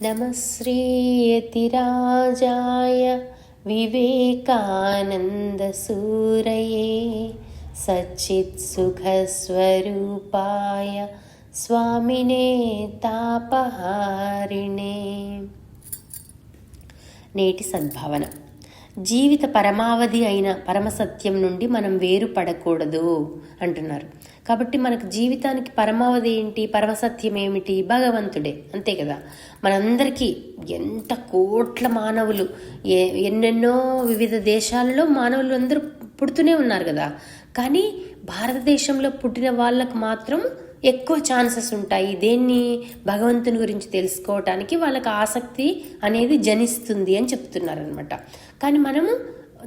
नमः श्रीयतिराजाय विवेकानन्दसूरये सच्चित्सुखस्वरूपाय स्वामिने तापहारिणे. నేటి సద్భావన. జీవిత పరమావధి అయిన పరమసత్యం నుండి మనం వేరుపడకూడదు అంటున్నారు. కాబట్టి మనకు జీవితానికి పరమావధి ఏంటి, పరమసత్యం ఏమిటి? భగవంతుడే, అంతే కదా. మనందరికీ ఎంత కోట్ల మానవులు, ఎన్నెన్నో వివిధ దేశాలలో మానవులు అందరూ పుడుతూనే ఉన్నారు కదా. కానీ భారతదేశంలో పుట్టిన వాళ్ళకు మాత్రం ఎక్కువ ఛాన్సెస్ ఉంటాయి దేన్ని, భగవంతుని గురించి తెలుసుకోవటానికి వాళ్ళకి ఆసక్తి అనేది జనిస్తుంది అని చెప్తున్నారనమాట. కానీ మనము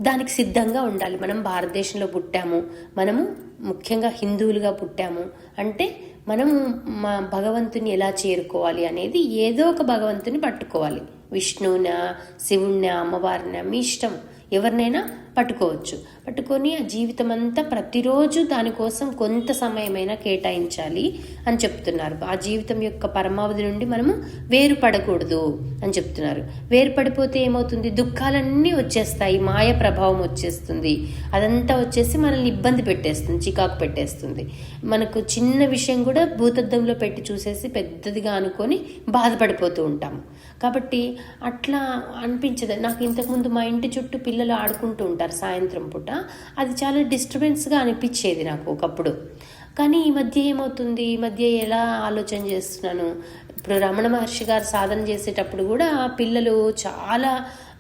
దానికి సిద్ధంగా ఉండాలి. మనం భారతదేశంలో పుట్టాము, మనము ముఖ్యంగా హిందువులుగా పుట్టాము అంటే మనము మా భగవంతుని ఎలా చేరుకోవాలి అనేది ఏదో ఒక భగవంతుని పట్టుకోవాలి. విష్ణువునా, శివుణ్ణా, అమ్మవారినా, మీ ఇష్టం, ఎవరినైనా పట్టుకోవచ్చు. పట్టుకొని ఆ జీవితం అంతా ప్రతిరోజు దానికోసం కొంత సమయమైనా కేటాయించాలి అని చెప్తున్నారు. ఆ జీవితం యొక్క పరమావధి నుండి మనము వేరుపడకూడదు అని చెప్తున్నారు. వేరుపడిపోతే ఏమవుతుంది, దుఃఖాలన్నీ వచ్చేస్తాయి, మాయ ప్రభావం వచ్చేస్తుంది. అదంతా వచ్చేసి మనల్ని ఇబ్బంది పెట్టేస్తుంది, చికాకు పెట్టేస్తుంది. మనకు చిన్న విషయం కూడా భూతద్దంలో పెట్టి చూసేసి పెద్దదిగా అనుకొని బాధపడిపోతూ ఉంటాము. కాబట్టి అట్లా అనిపించదు. నాకు ఇంతకుముందు మా ఇంటి చుట్టూ పిల్లలు ఆడుకుంటూ ఉంటారు సాయంత్రం పూట, అది చాలా డిస్టర్బెన్స్గా అనిపించేది నాకు ఒకప్పుడు. కానీ ఈ మధ్య ఏమవుతుంది, ఈ మధ్య ఎలా ఆలోచన చేస్తున్నాను, ఇప్పుడు రమణ మహర్షి గారు సాధన చేసేటప్పుడు కూడా పిల్లలు చాలా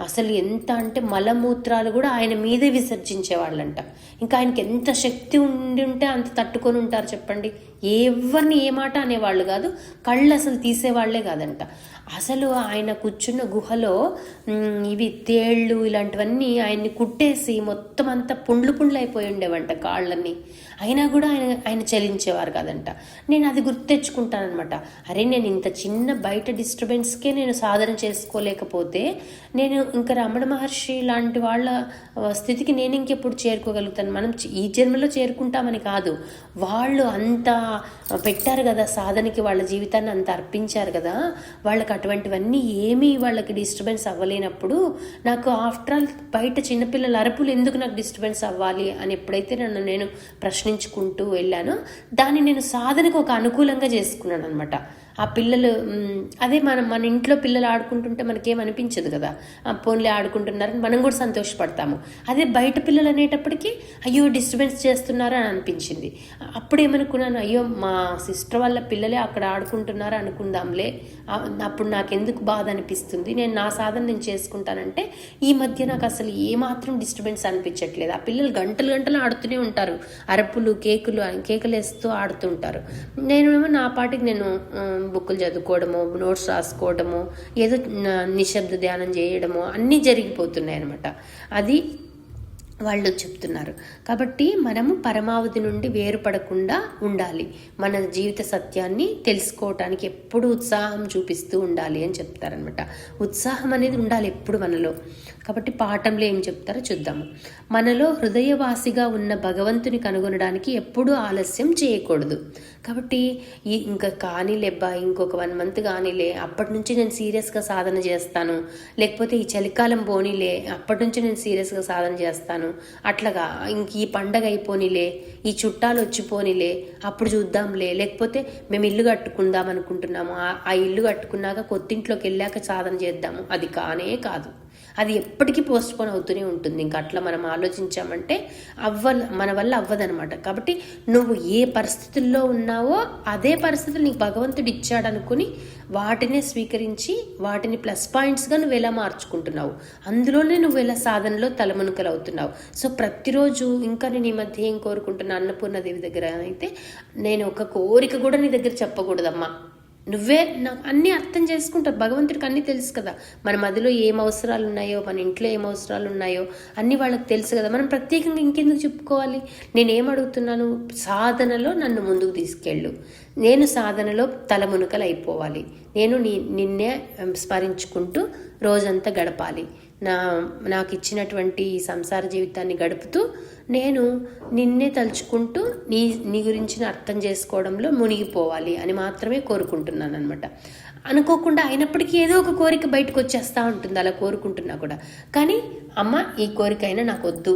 అసలు ఎంత అంటే మలమూత్రాలు కూడా ఆయన మీదే విసర్జించేవాళ్ళంట. ఇంకా ఆయనకి ఎంత శక్తి ఉండి ఉంటే అంత తట్టుకొని ఉంటారు చెప్పండి. ఎవరిని ఏ మాట అనేవాళ్ళు కాదు, కళ్ళు అసలు తీసేవాళ్లే కాదంట. అసలు ఆయన కూర్చున్న గుహలో ఇవి తేళ్ళు ఇలాంటివన్నీ ఆయన్ని కుట్టేసి మొత్తం అంతా పుండ్లు పుండ్లు అయిపోయి ఉండేవంట కాళ్ళని. అయినా కూడా ఆయన చలించేవారు కాదంట. నేను అది గుర్తు తెచ్చుకుంటానమాట. అరే, నేను ఇంత చిన్న బయట డిస్టర్బెన్స్కే నేను సాధన చేసుకోలేకపోతే నేను ఇంకా రమణ మహర్షి లాంటి వాళ్ళ స్థితికి నేను ఇంకెప్పుడు చేరుకోగలుగుతాను? మనం ఈ జన్మలో చేరుకుంటామని కాదు, వాళ్ళు అంత పెట్టారు కదా సాధనకి, వాళ్ళ జీవితాన్ని అంత అర్పించారు కదా, వాళ్ళకి అటువంటివన్నీ ఏమీ వాళ్ళకి డిస్టర్బెన్స్ అవ్వలేనప్పుడు నాకు ఆఫ్టర్ ఆల్ బయట చిన్నపిల్లల అరుపులు ఎందుకు నాకు డిస్టర్బెన్స్ అవ్వాలి అని ఎప్పుడైతే నన్ను నేను ప్రశ్నించుకుంటూ వెళ్ళానో దాన్ని నేను సాధనకు ఒక అనుకూలంగా చేసుకున్నాను అనమాట. ఆ పిల్లలు అదే మన ఇంట్లో పిల్లలు ఆడుకుంటుంటే మనకేమనిపించదు కదా, ఫోన్లే ఆడుకుంటున్నారని మనం కూడా సంతోషపడతాము. అదే బయట పిల్లలు అనేటప్పటికీ అయ్యో డిస్టర్బెన్స్ చేస్తున్నారు అని అనిపించింది. అప్పుడు ఏమనుకున్నాను, అయ్యో మా సిస్టర్ వాళ్ళ పిల్లలే అక్కడ ఆడుకుంటున్నారు అనుకుందాంలే, అప్పుడు నాకెందుకు బాధ అనిపిస్తుంది, నేను నా సాధన నేను చేసుకుంటానంటే ఈ మధ్య నాకు అసలు ఏమాత్రం డిస్టర్బెన్స్ అనిపించట్లేదు. ఆ పిల్లలు గంటలు గంటలు ఆడుతూనే ఉంటారు, అరుపులు కేకలేస్తూ ఆడుతుంటారు. నేనేమో నా పాటికి నేను బుక్కులు చదువుకోవడము, నోట్స్ రాసుకోవడము, ఏదో నిశ్శబ్ద ధ్యానం చేయడము అన్నీ జరిగిపోతున్నాయి అన్నమాట. అది వాళ్ళు చెప్తున్నారు. కాబట్టి మనము పరమావధి నుండి వేరుపడకుండా ఉండాలి. మన జీవిత సత్యాన్ని తెలుసుకోవటానికి ఎప్పుడు ఉత్సాహం చూపిస్తూ ఉండాలి అని చెప్తారనమాట. ఉత్సాహం అనేది ఉండాలి ఎప్పుడు మనలో. కాబట్టి పాఠంలో ఏం చెప్తారో చూద్దాము. మనలో హృదయవాసిగా ఉన్న భగవంతుని కనుగొనడానికి ఎప్పుడూ ఆలస్యం చేయకూడదు. కాబట్టి ఇంకా కానీలేబ్బా, ఇంకొక 1 month కానీలే, అప్పటి నుంచి నేను సీరియస్గా సాధన చేస్తాను, లేకపోతే ఈ చలికాలం పోనీలే, అప్పటి నుంచి నేను సీరియస్గా సాధన చేస్తాను, అట్లాగా ఇంక ఈ పండగ అయిపోనిలే, ఈ చుట్టాలు వచ్చిపోనిలే, అప్పుడు చూద్దాంలే, లేకపోతే మేము ఇల్లు కట్టుకుందాం అనుకుంటున్నాము, ఆ ఇల్లు కట్టుకున్నాక కొత్తింట్లోకి వెళ్ళాక సాధన చేద్దాము, అది కానే కాదు. అది ఎప్పటికీ పోస్ట్పోన్ అవుతూనే ఉంటుంది. ఇంకా అట్లా మనం ఆలోచించామంటే మన వల్ల అవ్వదనమాట. కాబట్టి నువ్వు ఏ పరిస్థితుల్లో ఉన్నావో అదే పరిస్థితులు నీకు భగవంతుడు ఇచ్చాడు అనుకుని వాటినే స్వీకరించి వాటిని ప్లస్ పాయింట్స్గా నువ్వు ఎలా మార్చుకుంటున్నావు, అందులోనే నువ్వు ఎలా సాధనలో తలమునకలు అవుతున్నావు. సో ప్రతిరోజు ఇంకా నేను ఈ మధ్య ఏం కోరుకుంటున్నా, అన్నపూర్ణదేవి దగ్గర అయితే నేను ఒక కోరిక కూడా నీ దగ్గర చెప్పకూడదమ్మా, నువ్వే నాకు అన్నీ అర్థం చేసుకుంటావు. భగవంతుడికి అన్నీ తెలుసు కదా, మన మధ్యలో ఏం అవసరాలు ఉన్నాయో, మన ఇంట్లో ఏం అవసరాలు ఉన్నాయో అన్నీ వాళ్ళకి తెలుసు కదా. మనం ప్రత్యేకంగా ఇంకెందుకు చెప్పుకోవాలి? నేనేం అడుగుతున్నాను, సాధనలో నన్ను ముందుకు తీసుకెళ్ళు, నేను సాధనలో తలమునకలు అయిపోవాలి, నేను నిన్నే స్మరించుకుంటూ రోజంతా గడపాలి, నాకు ఇచ్చినటువంటి సంసార జీవితాన్ని గడుపుతూ నేను నిన్నే తలుచుకుంటూ నీ గురించి అర్థం చేసుకోవడంలో మునిగిపోవాలి అని మాత్రమే కోరుకుంటున్నాను అనమాట. అనుకోకుండా అయినప్పటికీ ఏదో ఒక కోరిక బయటకు వచ్చేస్తూ ఉంటుంది, అలా కోరుకుంటున్నా కూడా. కానీ అమ్మ ఈ కోరిక అయినా నాకు వద్దు,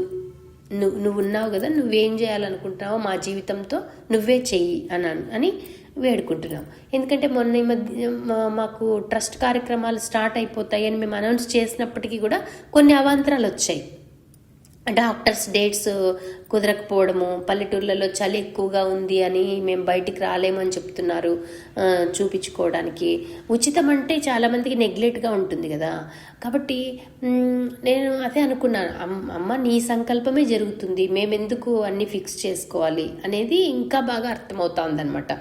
నువ్వు ఉన్నావు కదా, నువ్వేం చేయాలనుకుంటున్నావో మా జీవితంతో నువ్వే చెయ్యి అని వేడుకుంటున్నాం. ఎందుకంటే మొన్న ఈ మధ్య మాకు ట్రస్ట్ కార్యక్రమాలు స్టార్ట్ అయిపోతాయి అని మేము అనౌన్స్ చేసినప్పటికీ కూడా కొన్ని అవాంతరాలు వచ్చాయి. డాక్టర్స్ డేట్స్ కుదరకపోవడము, పల్లెటూర్లలో చలి ఎక్కువగా ఉంది అని మేము బయటికి రాలేమని చెప్తున్నారు చూపించుకోవడానికి. ఉచితం అంటే చాలామందికి నెగ్లెక్ట్గా ఉంటుంది కదా. కాబట్టి నేను అదే అనుకున్నాను, అమ్మ నీ సంకల్పమే జరుగుతుంది, మేమెందుకు అన్నీ ఫిక్స్ చేసుకోవాలి అనేది ఇంకా బాగా అర్థమవుతా ఉందన్నమాట.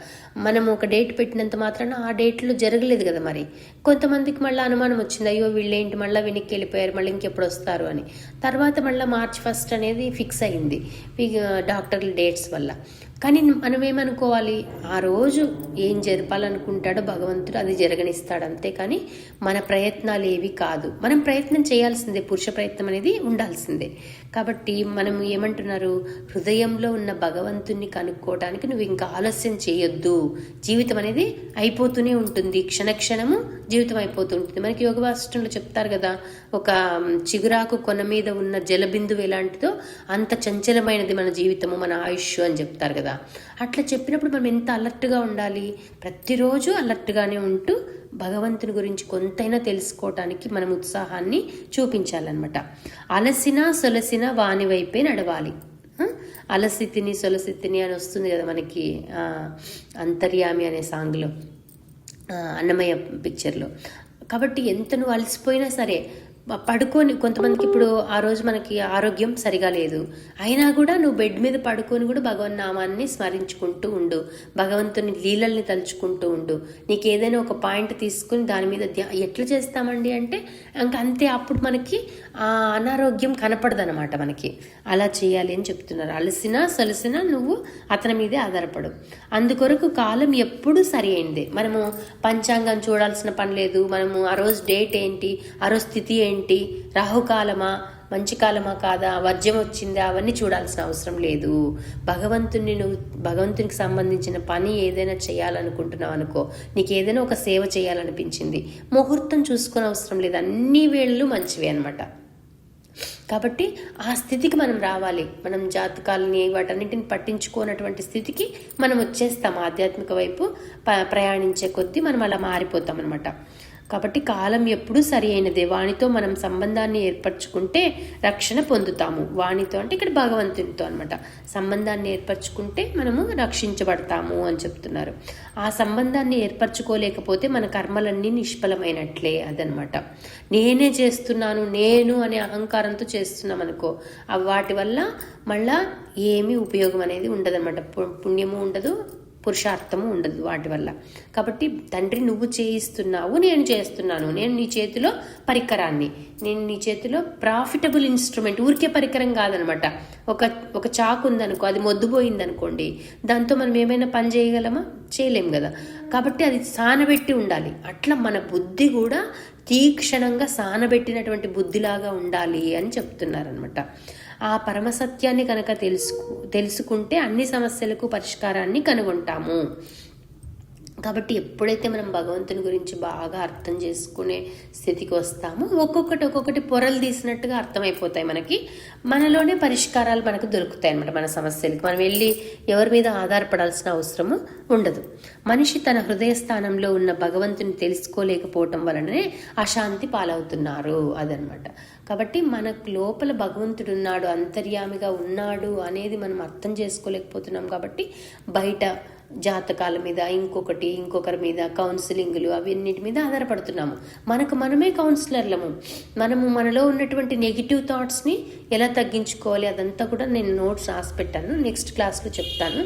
మనం ఒక డేట్ పెట్టినంత మాత్రాన ఆ డేట్లో జరగలేదు కదా. మరి కొంతమందికి మళ్ళీ అనుమానం వచ్చింది, అయ్యో వీళ్ళేంటి మళ్ళీ వెనక్కి వెళ్ళిపోయారు, మళ్ళీ ఇంకెప్పుడు వస్తారు అని. తర్వాత మళ్ళీ March 1 అనేది ఫిక్స్ అయింది డాక్టర్ల డేట్స్ వల్ల. కానీ మనం ఏమనుకోవాలి, ఆ రోజు ఏం జరపాలనుకుంటాడో భగవంతుడు అది జరగనిస్తాడు, అంతేకాని మన ప్రయత్నాలు ఏవి కాదు. మనం ప్రయత్నం చేయాల్సిందే, పురుష ప్రయత్నం అనేది ఉండాల్సిందే. కాబట్టి మనం ఏమంటున్నారు, హృదయంలో ఉన్న భగవంతుణ్ణి కనుక్కోవడానికి నువ్వు ఇంకా ఆలస్యం చేయొద్దు. జీవితం అనేది అయిపోతూనే ఉంటుంది, క్షణక్షణము జీవితం అయిపోతూ ఉంటుంది. మనకి యోగ వాసిష్టంలో చెప్తారు కదా, ఒక చిగురాకు కొన మీద ఉన్న జలబిందువు ఎలాంటిదో అంత చంచలమైనది మన జీవితము, మన ఆయుష్ అని చెప్తారు కదా. అట్లా చెప్పినప్పుడు మనం ఎంత అలర్ట్గా ఉండాలి, ప్రతిరోజు అలర్ట్గానే ఉంటూ భగవంతుని గురించి కొంతైనా తెలుసుకోవటానికి మనం ఉత్సాహాన్ని చూపించాలన్నమాట. అలసినా సొలసిన వాని వైపే నడవాలి. అలసితిని సొలసితిని అని వస్తుంది కదా మనకి అంతర్యామి అనే సాంగ్లో, అన్నమయ్య పిక్చర్లో. కాబట్టి ఎంత నువ్వు అలసిపోయినా సరే పడుకొని, కొంతమందికి ఇప్పుడు ఆ రోజు మనకి ఆరోగ్యం సరిగా లేదు అయినా కూడా నువ్వు బెడ్ మీద పడుకొని కూడా భగవన్ నామాన్ని స్మరించుకుంటూ ఉండు, భగవంతుని లీలల్ని తలుచుకుంటూ ఉండు. నీకు ఏదైనా ఒక పాయింట్ తీసుకుని దాని మీద ఎట్లా చేస్తామండి అంటే ఇంకా అంతే, అప్పుడు మనకి ఆ అనారోగ్యం కనపడదనమాట మనకి. అలా చేయాలి అని చెప్తున్నారు. అలసినా సొలసినా నువ్వు అతని మీదే ఆధారపడు. అందుకొరకు కాలం ఎప్పుడు సరి అయిందే. మనము పంచాంగం చూడాల్సిన పని లేదు. మనము ఆ రోజు డేట్ ఏంటి, ఆ రోజు స్థితి ఏంటి, రాహుకాలమా మంచి కాలమా కాదా, వర్జ్యం వచ్చిందా, అవన్నీ చూడాల్సిన అవసరం లేదు. భగవంతునికి సంబంధించిన పని ఏదైనా చేయాలనుకుంటున్నావు అనుకో, నీకు ఏదైనా ఒక సేవ చేయాలనిపించింది, ముహూర్తం చూసుకునే అవసరం లేదు, అన్ని వేళలు మంచివే అనమాట. కాబట్టి ఆ స్థితికి మనం రావాలి. మనం జాతకాలని వాటన్నింటిని పట్టించుకోనటువంటి స్థితికి మనం వచ్చేస్తాం. ఆధ్యాత్మిక వైపు ప్రయాణించే కొద్దీ మనం అలా మారిపోతాం అనమాట. కాబట్టి కాలం ఎప్పుడూ సరి అయినదే. వానితో మనం సంబంధాన్ని ఏర్పరచుకుంటే రక్షణ పొందుతాము. వానితో అంటే ఇక్కడ భగవంతునితో అనమాట. సంబంధాన్ని ఏర్పరచుకుంటే మనము రక్షించబడతాము అని చెప్తున్నారు. ఆ సంబంధాన్ని ఏర్పరచుకోలేకపోతే మన కర్మలన్నీ నిష్ఫలమైనట్లే అదనమాట. నేనే చేస్తున్నాను, నేను అనే అహంకారంతో చేస్తున్నాం అనుకో, వాటి వల్ల మళ్ళా ఏమీ ఉపయోగం అనేది ఉండదన్నమాట. పుణ్యము ఉండదు, పురుషార్థము ఉండదు వాటి వల్ల. కాబట్టి తండ్రి నువ్వు చేయిస్తున్నావు, నేను చేస్తున్నాను, నేను నీ చేతిలో పరికరాన్ని, నేను నీ చేతిలో ప్రాఫిటబుల్ ఇన్స్ట్రుమెంట్, ఊరికే పరికరం కాదనమాట. ఒక చాకు ఉందనుకో, అది మొద్దుపోయింది అనుకోండి, దాంతో మనం ఏమైనా పని చేయగలమా? చేయలేం కదా. కాబట్టి అది సానబెట్టి ఉండాలి. అట్లా మన బుద్ధి కూడా తీక్షణంగా సానబెట్టినటువంటి బుద్ధిలాగా ఉండాలి అని చెప్తున్నారనమాట. ఆ పరమసత్యాన్ని కనుక తెలుసుకుంటే అన్ని సమస్యలకు పరిష్కారాన్ని కనుగొంటాము. కాబట్టి ఎప్పుడైతే మనం భగవంతుని గురించి బాగా అర్థం చేసుకునే స్థితికి వస్తామో ఒక్కొక్కటి పొరలు తీసినట్టుగా అర్థమైపోతాయి మనకి. మనలోనే పరిష్కారాలు మనకు దొరుకుతాయి అన్నమాట. మన సమస్యలకి మనం వెళ్ళి ఎవరి మీద ఆధారపడాల్సిన అవసరము ఉండదు. మనిషి తన హృదయ స్థానంలో ఉన్న భగవంతుని తెలుసుకోలేకపోవటం వలననే అశాంతి పాలవుతున్నారు అదనమాట. కాబట్టి మనకు లోపల భగవంతుడు ఉన్నాడు, అంతర్యామిగా ఉన్నాడు అనేది మనం అర్థం చేసుకోలేకపోతున్నాం. కాబట్టి బయట జాతకాల మీద, ఇంకొకరి మీద, కౌన్సిలింగ్లు అవన్నిటి మీద ఆధారపడుతున్నాము. మనమే కౌన్సిలర్లము. మనలో ఉన్నటువంటి నెగిటివ్ థాట్స్ని ఎలా తగ్గించుకోవాలి అదంతా కూడా నేను నోట్స్ రాసి పెట్టాను, నెక్స్ట్ క్లాస్లో చెప్తాను.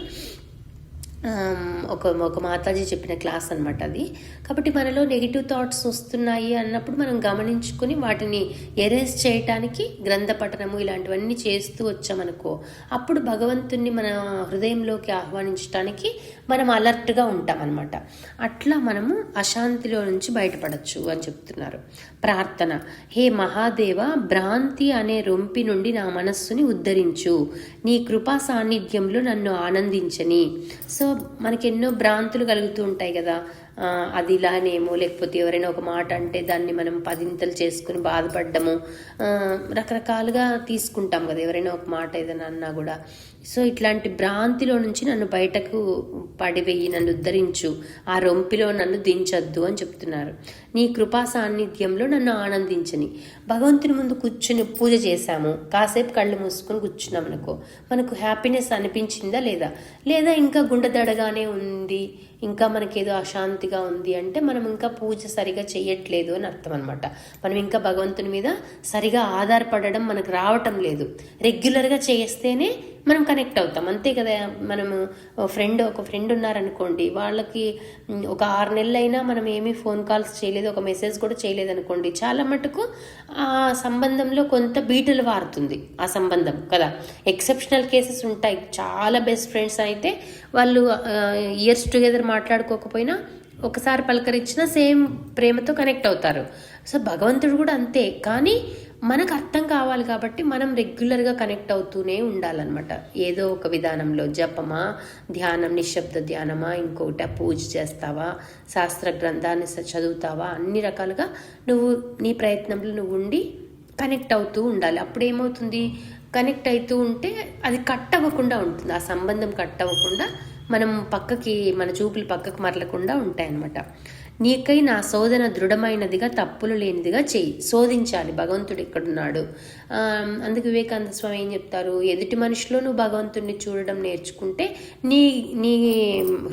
ఒక మాతాజీ చెప్పిన క్లాస్ అనమాట అది. కాబట్టి మనలో నెగిటివ్ థాట్స్ వస్తున్నాయి అన్నప్పుడు మనం గమనించుకొని వాటిని ఎరేజ్ చేయటానికి గ్రంథ పఠనము ఇలాంటివన్నీ చేస్తూ వచ్చామనుకో, అప్పుడు భగవంతుణ్ణి మన హృదయంలోకి ఆహ్వానించడానికి మనం అలర్ట్గా ఉంటామన్నమాట. అట్లా మనము అశాంతిలో నుంచి బయటపడచ్చు అని చెప్తున్నారు. ప్రార్థన. హే మహాదేవ, భ్రాంతి అనే రొంపి నుండి నా మనస్సుని ఉద్ధరించు, నీ కృపా సాన్నిధ్యంలో నన్ను ఆనందించని. సో మనకి ఎన్నో భ్రాంతులు కలుగుతూ ఉంటాయి కదా. అది ఇలానేమో, లేకపోతే ఎవరైనా ఒక మాట అంటే దాన్ని మనం పదింతలు చేసుకుని బాధపడ్డము, రకరకాలుగా తీసుకుంటాం కదా ఎవరైనా ఒక మాట ఏదైనా అన్నా కూడా. సో ఇట్లాంటి భ్రాంతిలో నుంచి నన్ను బయటకు పడివేయి, నన్ను ఉద్ధరించు, ఆ రొంపిలో నన్ను దించొద్దు అని చెప్తున్నారు. నీ కృపా సాన్నిధ్యంలో నన్ను ఆనందించని. భగవంతుని ముందు కూర్చుని పూజ చేశాము, కాసేపు కళ్ళు మూసుకొని కూర్చున్నాం అనుకో, మనకు హ్యాపీనెస్ అనిపించిందా లేదా, లేదా ఇంకా గుండెదడగానే ఉంది, ఇంకా మనకేదో అశాంతిగా ఉంది అంటే మనం ఇంకా పూజ సరిగా చేయట్లేదు అని అర్థం అనమాట. మనం ఇంకా భగవంతుని మీద సరిగా ఆధారపడడం మనకు రావటం లేదు. రెగ్యులర్గా చేస్తేనే మనం కనెక్ట్ అవుతాం, అంతే కదా. మనము ఒక ఫ్రెండ్ ఉన్నారనుకోండి, వాళ్ళకి ఒక 6 నెలలైనా మనం ఏమీ ఫోన్ కాల్స్ చేయలేదు, ఒక మెసేజ్ కూడా చేయలేదు అనుకోండి, చాలా మటుకు ఆ సంబంధంలో కొంత బీటలు వారుతుంది ఆ సంబంధం కదా. ఎక్సెప్షనల్ కేసెస్ ఉంటాయి, చాలా బెస్ట్ ఫ్రెండ్స్ అయితే వాళ్ళు ఇయర్స్ టుగెదర్ మాట్లాడుకోకపోయినా ఒకసారి పలకరించినా సేమ్ ప్రేమతో కనెక్ట్ అవుతారు. సో భగవంతుడు కూడా అంతే. కానీ మనకు అర్థం కావాలి కాబట్టి మనం రెగ్యులర్గా కనెక్ట్ అవుతూనే ఉండాలన్నమాట. ఏదో ఒక విధానంలో జపమా, ధ్యానం, నిశ్శబ్ద ధ్యానమా, ఇంకోట పూజ చేస్తావా, శాస్త్ర గ్రంథాన్ని చదువుతావా, అన్ని రకాలుగా నువ్వు నీ ప్రయత్నంలో నువ్వు ఉండి కనెక్ట్ అవుతూ ఉండాలి. అప్పుడేమవుతుంది, కనెక్ట్ అవుతూ ఉంటే అది కట్ అవ్వకుండా ఉంటుంది, ఆ సంబంధం కట్ అవ్వకుండా మనం మన చూపులు పక్కకు మరలకుండా ఉంటాయన్నమాట. నీకై నా శోధన దృఢమైనదిగా, తప్పులు లేనిదిగా చెయ్యి. శోధించాలి భగవంతుడు ఎక్కడున్నాడు. అందుకు వివేకానంద స్వామి ఏం చెప్తారు, ఎదుటి మనిషిలో నువ్వు భగవంతుడిని చూడడం నేర్చుకుంటే నీ నీ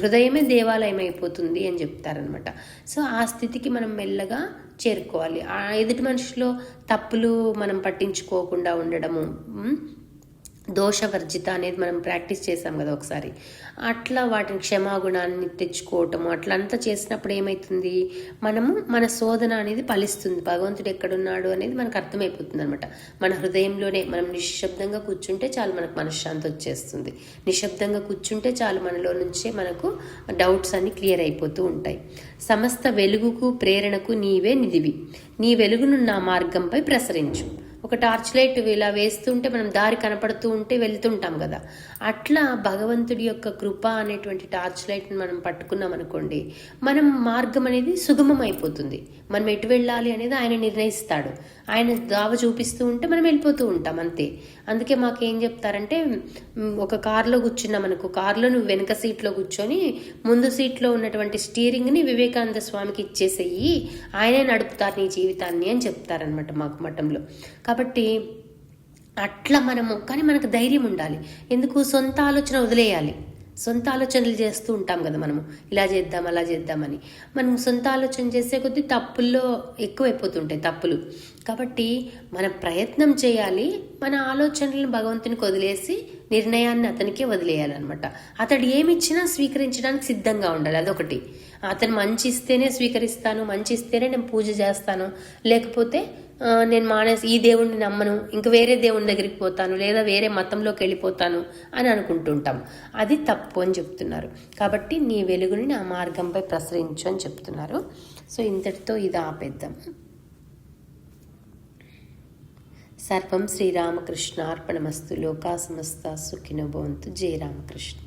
హృదయమే దేవాలయం అయిపోతుంది అని చెప్తారనమాట. సో ఆ స్థితికి మనం మెల్లగా చేరుకోవాలి. ఆ ఎదుటి మనిషిలో తప్పులు మనం పట్టించుకోకుండా ఉండడము, దోషవర్జిత అనేది మనం ప్రాక్టీస్ చేసాం కదా ఒకసారి, అట్లా వాటిని క్షమాగుణాన్ని తెచ్చుకోవటము అట్లంతా చేసినప్పుడు ఏమవుతుంది, మన శోధన అనేది ఫలిస్తుంది. భగవంతుడు ఎక్కడున్నాడు అనేది మనకు అర్థమైపోతుంది అనమాట. మన హృదయంలోనే మనం నిశ్శబ్దంగా కూర్చుంటే చాలు, మనకు మనశ్శాంతి వచ్చేస్తుంది. నిశ్శబ్దంగా కూర్చుంటే చాలు, మనలో నుంచే మనకు డౌట్స్ అన్ని క్లియర్ అయిపోతూ ఉంటాయి. సమస్త వెలుగుకు ప్రేరణకు నీవే నిధివి, నీ వెలుగును నా మార్గంపై ప్రసరించు. ఒక టార్చ్ లైట్ ఇలా వేస్తుంటే మనం దారి కనపడుతూ ఉంటే వెళ్తుంటాం కదా, అట్లా భగవంతుడి యొక్క కృప అనేటువంటి టార్చ్ లైట్ని మనం పట్టుకున్నాం అనుకోండి, మనం మార్గం అనేది సుగమం అయిపోతుంది. మనం ఎటు వెళ్ళాలి అనేది ఆయన నిర్ణయిస్తాడు. ఆయన దావ చూపిస్తూ ఉంటే మనం వెళ్ళిపోతూ ఉంటాం అంతే. అందుకే మాకేం చెప్తారంటే, ఒక కారులో కూర్చున్నాం అనుకో, కారులో నువ్వు వెనక సీట్లో కూర్చొని ముందు సీట్లో ఉన్నటువంటి స్టీరింగ్ని వివేకానంద స్వామికి ఇచ్చేసేయి, ఆయనే నడుపుతారు నీ జీవితాన్ని అని చెప్తారనమాట మాకు మఠంలో. కాబట్టి అట్లా కానీ మనకు ధైర్యం ఉండాలి. ఎందుకు, సొంత ఆలోచన వదిలేయాలి. సొంత ఆలోచనలు చేస్తూ ఉంటాం కదా మనము, ఇలా చేద్దాం అలా చేద్దామని. మనం సొంత ఆలోచన చేసే కొద్దీ తప్పుల్లో ఎక్కువైపోతుంటాయి తప్పులు. కాబట్టి మనం ప్రయత్నం చేయాలి, మన ఆలోచనలను భగవంతునికి వదిలేసి నిర్ణయాన్ని అతనికే వదిలేయాలన్నమాట. అతడు ఏమిచ్చినా స్వీకరించడానికి సిద్ధంగా ఉండాలి, అదొకటి. అతను మంచి ఇస్తేనే స్వీకరిస్తాను, మంచి ఇస్తేనే నేను పూజ చేస్తాను, లేకపోతే నేను ఈ దేవుణ్ణి నమ్మను, ఇంక వేరే దేవుని దగ్గరికి పోతాను, లేదా వేరే మతంలోకి వెళ్ళిపోతాను అని అనుకుంటుంటాం. అది తప్పు అని చెప్తున్నారు. కాబట్టి నీ వెలుగుని నా మార్గంపై ప్రసరించు అని చెప్తున్నారు. సో ఇంతటితో ఇది ఆపేద్దాం. సర్వం శ్రీరామకృష్ణ అర్పణమస్తు. లోకా సమస్త సుఖినో భవంతు. జయ రామకృష్ణ.